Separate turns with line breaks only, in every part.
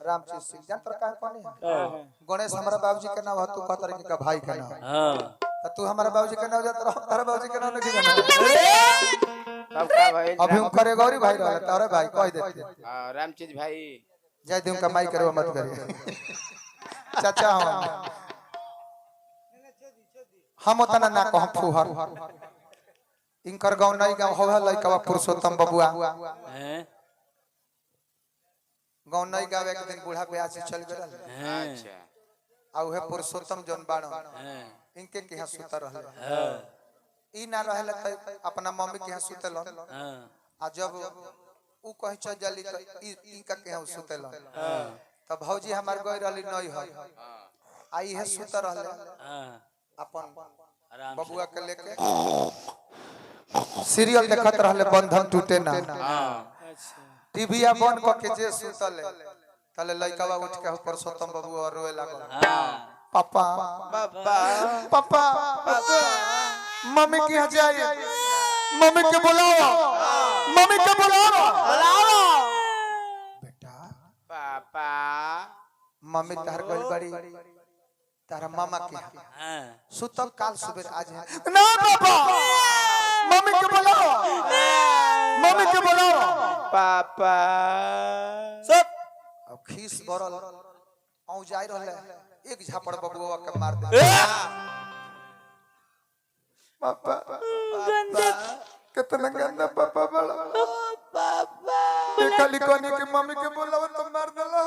रामचीज सिंह जान तर का कौन है गणेश हमारा बाबूजी के नाम है तू कहत रही का भाई के नाम हां तो तू हमारा बाबूजी के नाम जात रह तारा बाबूजी के नाम नहीं जाना
सब का भाई
अभी हम करे गौरी भाई रहले तारे भाई कह देते
हां रामचीज भाई
जय देव का माई करे मत करिए चाचा हम उतना ना कह फुहर इनकर गांव नहीं गांव होवे लइका पुरुषोत्तम बबुआ हैं गांव नहीं गावे एक दिन बूढ़ा ब्याह से चल गेल
अच्छा
आ उहे पुरुषोत्तम जन बाण इनके के यहां सुत रहले ई ना रहले त अपना मम्मी के यहां सुतेल आ जब ऊ कहि चल जली त इनका के यहां सुतेल त भौजी हमार गई रहली नहीं है आई है सुत रहले अपन बबुआ के लेके सीरियल देखत रहले बंधन टूटे ना अच्छा टीवीया बंद क के जे सुतले तले लइकावा उठ के ऊपर सोतम बाबू और रोए लागल पापा पापा पापा मम्मी के यहाँ जाइए मम्मी के बुलाओ मम्मी के बुलाओ बेटा
पापा
मम्मी तार गइल बड़ी तारा मामा के हां सुतब काल सुबह आज ना पापा मम्मी के बुलाओ मम्मी के बुलाओ
पापा
सब अब खीस बरल औ जाई रहले एक झापड़ बबुआ के मार दे पापा कितना गंदा पापा बड़ा पापा खाली कोनी के मम्मी के बुलाओ तो मार देला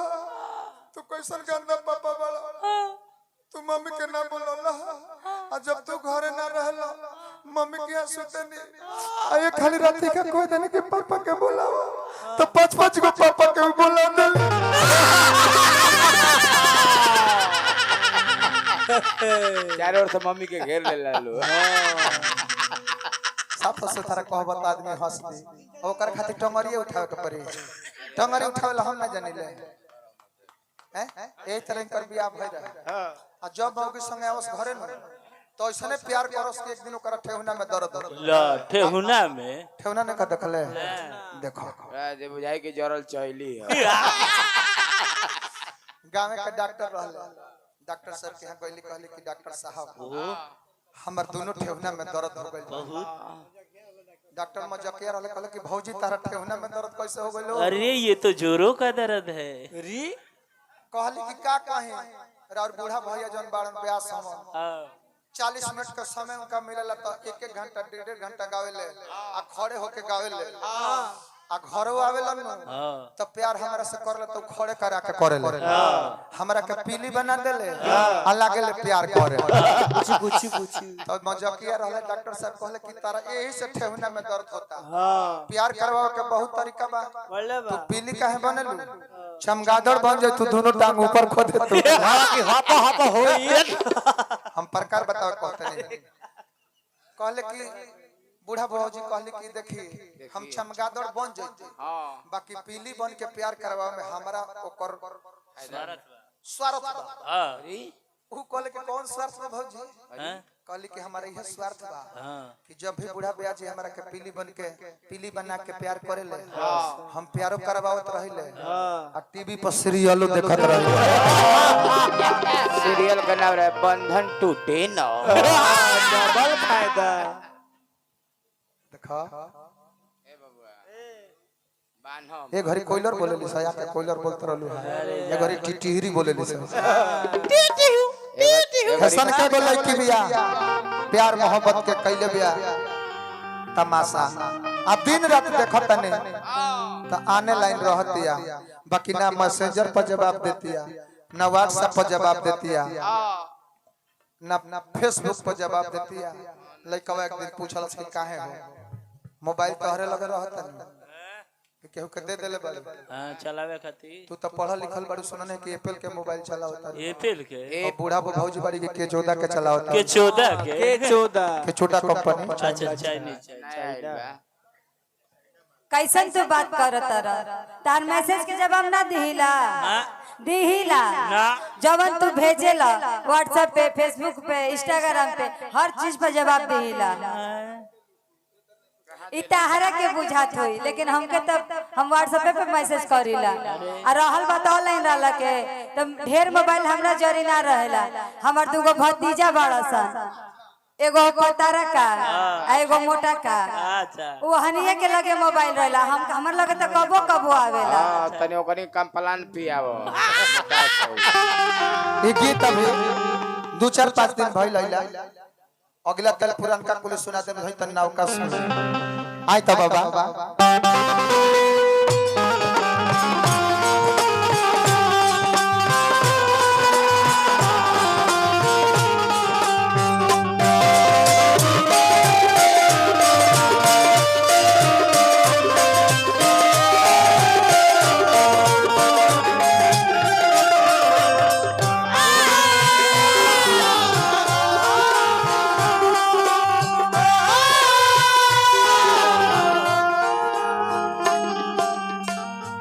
तू कैसन गंदा पापा बड़ा तू मम्मी के ना बोलला आ जब तू घरे ना रहला मम्मी के सुतनी आए खाली राती का कोई देने के पापा के बुलाओ तो पांच पांच को पापा के बुला दे
चारों ओर से मम्मी के घेर ले लालो
साफ से थारा कहबत आदमी हंस दे ओकर खातिर टंगरी उठावे के पड़ी टंगरी उठावेला हम ना जानिले हैं ए तरह कर बियाह भई रहे हां आ जब बाबू के संगे आवस घरे न तो ऐसने प्यार करस के एक दिन ओकरा ठेहुना में दर्द हो
ला ठेहुना ने
का देखले देखो
जे बुझाई के जरल चहली है
गांव के डॉक्टर रहले डॉक्टर सर के यहां गइली कहली कि डॉक्टर साहब हमर दोनों ठेहुना में दर्द हो गइल बहुत डॉक्टर मजकिया रहले कहले कि भौजी तारा ठेहुना में दर्द कैसे हो गइलो
अरे ये तो जोरों का दर्द है
री कहली कि का कहे और बूढ़ा भैया जन बाड़न ब्याह समय 40 मिनट का समय उनका मिलेला तो एक एक घंटा डेढ़ घंटा गावेले आ खड़े होके गावेले आ घरो आवेला न तो प्यार हमरा से करले तो खड़े करा के करेले हमरा के पीली बना देले आ लागेले प्यार करे पूछी तो मजकिया रहले डॉक्टर साहब कहले कि तारा यही से ठेहुना में दर्द होता प्यार करवाओ के बहुत तरीका बा तू पीली काहे बनेलू चमगादड़ बन जाए तू दोनों टांग ऊपर खो दे तू कि हापा होई हम प्रकार बताओ कहते नहीं कहले कि बूढ़ा भौजी कहले कि देखी हम चमगादड़ बन जइते बाकी पीली बन के प्यार करवा में हमरा ओकर स्वार्थ बा हां ऊ कहले कि कौन स्वार्थ बा भौजी कहली कि हमारा यह स्वार्थ बा कि जब भी बूढ़ा ब्याह जी हमरा के पीली बना के प्यार करेले हम प्यारो करवावत रहिले आ टीवी पर सीरियलो देखत रहिले
सीरियल का नाम है बंधन टूटे ना
डबल फायदा देखा
ए बबुआ बान्हो
ए घरी कोइलर बोलेली सया के कोइलर बोलत रहलु ए घरी टिटिहरी बोलेली हसन के बोलै कि बिया प्यार मोहब्बत के कैले बिया तमाशा आ दिन रात देखत ने त आने लाइन रहतिया बाकी ना मैसेंजर पर जवाब देतिया ना व्हाट्सएप पर जवाब देतिया ना फेसबुक पर जवाब देतिया लइकवा एक दिन पूछलस कि काहे हो मोबाइल तोहरे लगे रहत न केहू के दे देले बाले
हां चलावे खातिर
तू तो पढ़ल लिखल बड़ी सुनने कि एप्पल के मोबाइल चलावता
एप्पल के
ए बूढ़ा भौजी बड़ी के 14 के चलावता
के 14
के छोटा कंपनी
अच्छा चाइनीज
कैसन तू बात करत रह तार मैसेज के जवाब ना दिहिला दिहिला जवन तू भेजेला व्हाट्सएप पे फेसबुक पे इंस्टाग्राम पे हर चीज पर जवाब दिहिला ई तहरा के बुझात होई, लेकिन हमके तब हम व्हाट्सएप पे मैसेज करीला आ रहल बात ऑनलाइन रहला के तो ढेर मोबाइल हमरा जरी ना रहेला। हमर दूगो भतीजा बड़ा सन, एगो पतारा का आ एगो मोटा का,
अच्छा
वो हनिए के लगे मोबाइल रहेला, हम हमर लगे तो कबो कबो आवेला।
हां तनी ओकनी कंप्लान पियावो।
ई गीत अभी 2-4-5 दिन भइल आइला, अगला कल पुरानका कुल सुना दे भई त नाव का सुन आई त बाबा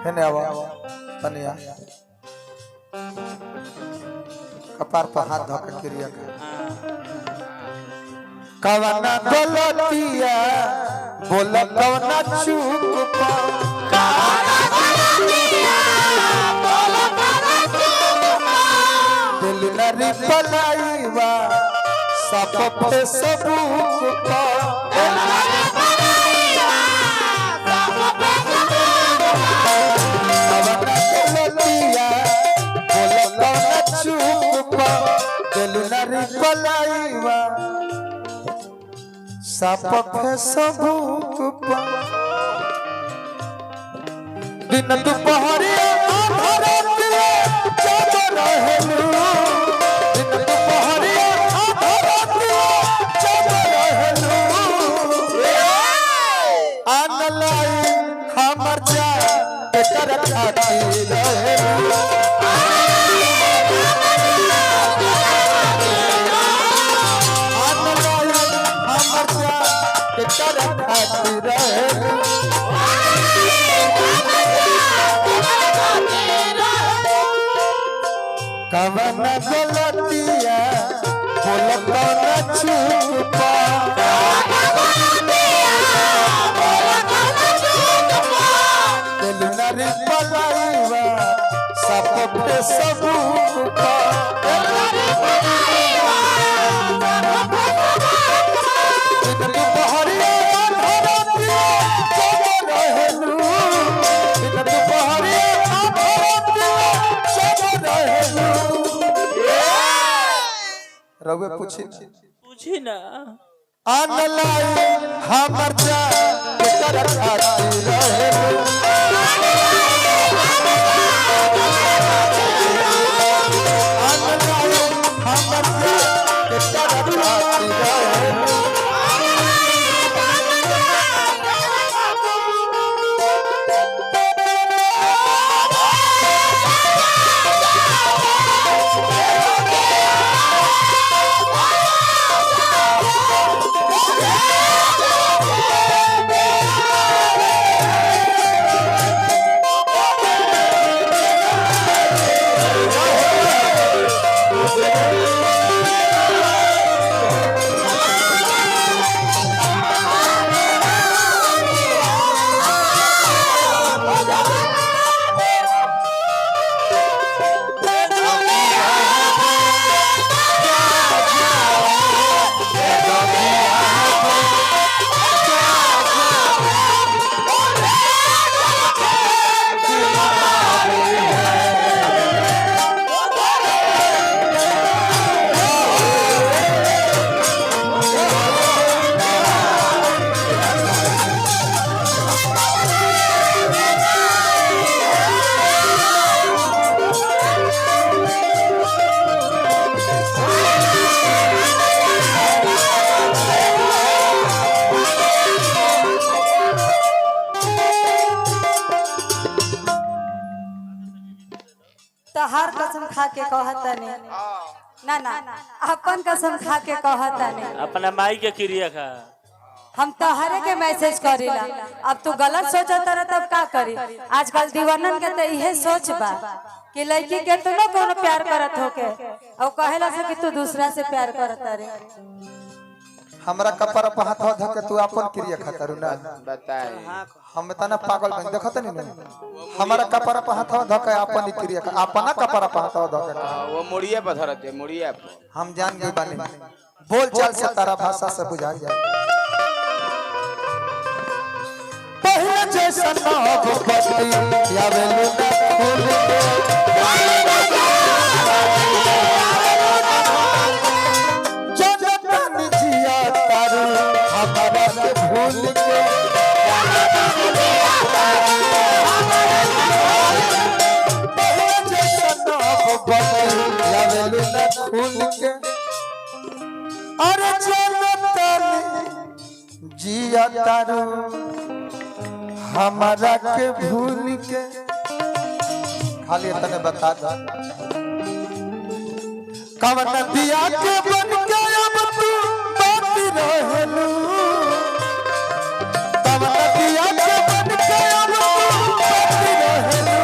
हेने आवा तनिया कपार पर हाथ धो के क्रिया कर। कवना गलतिया बोल कवना चूक दिल न रिपलाईवा सब पे सबूक दिन दुपहरिया हमर जा कर खाती रहलू कवन गलतिया बोल कवन चूका दिल नरी पलाईवा सब पे सबूका रवे पूछी
ना
अनलाई हमर जा कर खाती रहलू अनलाई हमर जा कर खाती रहलू
तहार कसम खा के कहतनी ना ना अपन कसम खा के कहतनी
अपना माई के क्रिया खा
हम तोहरे के मैसेज करीला। अब तू गलत सोचत रह तब का करी। आजकल दीवानन के तो इहे सोच बा कि लड़की के तू ना कोनो प्यार करत होके और कहेला से कि तू दूसरा से प्यार करत रे।
हमरा कपर पर हाथ धो के तू अपन क्रिया खतरू ना
बताए
हम तना पागल बन देखत नहीं ना हमरा कपर पर हाथ धो के अपन क्रिया अपना कपर पर हाथ धो के
वो मुड़िया पर धरते मुड़िया पर
हम जान गए बानी बोल चाल से तारा भाषा से बुझा जाए पहले जैसा मोहब्बत यावेलु भूल के भूल के अरे जिया तारू हमारा के भूल के खाली तने बता दो कवन दिया के बन के अब तू बाती रहलू कवन दिया के बन के अब तू बाती रहलू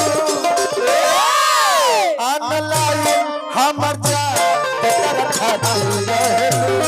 अनलाई हमर जा तेरा खातिर रहलू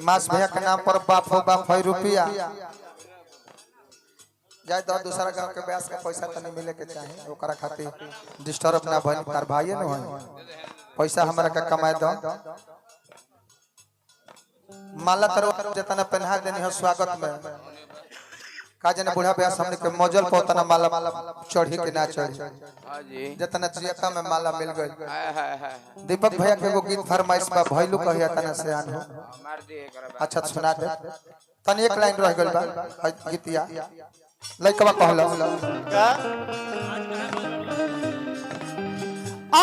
मास भैया के नाम पर बाप हो बाप है रुपया जाए तो दूसरा गांव के ब्यास का पैसा तो नहीं मिले के चाहिए ओकरा खातिर डिस्टर्ब ना भइल तार भाई न होई पैसा हमरा का कमाए दो माला तरह जितना पहना देनी हो स्वागत में का जने बूढ़ा ब्यास हमने के मौजल पर उतना माला चढ़ी के ना चढ़ी
हां जी
जितना जियता में माला मिल गई दीपक भैया के वो गीत फरमाइश बा भइलू कहिया तना से आन हो
मार दे एकरा
अच्छा सुना दे तनी एक लाइन रह गइल बा गीतिया लइकवा कहला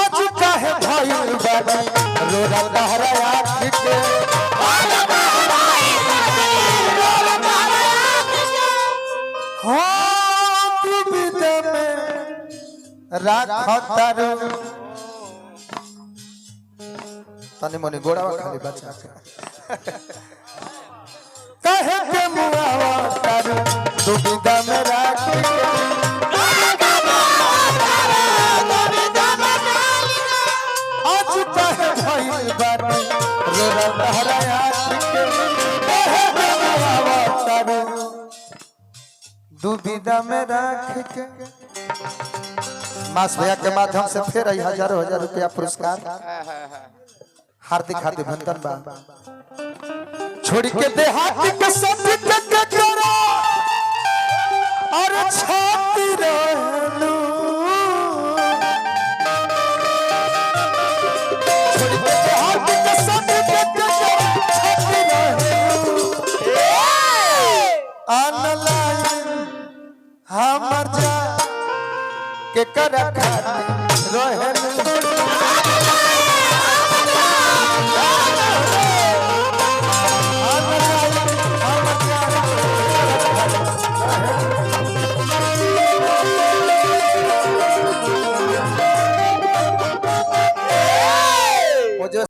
आज काहे भइल बानी रोरा तहरा आँख के हो तू बिदे में राख तारू तनी मनी गोड़ावा खाली बचा के कहे के मुआवा तारू दुबिदा में राख आज कहे भइल बानी रोरा तहरा आँख के कहे के मुआवा तारू दुबिदा में राख के मास भैया के माध्यम से फिर हजारों हजार रुपया पुरस्कार हार्दिक हार्दिक अभिनंदन बा छोड़ के देहात के सब के करो और छाती रहलू छोड़ के देहात के सब के करो छाती रहलू अनलाई हमर जा के कर खाती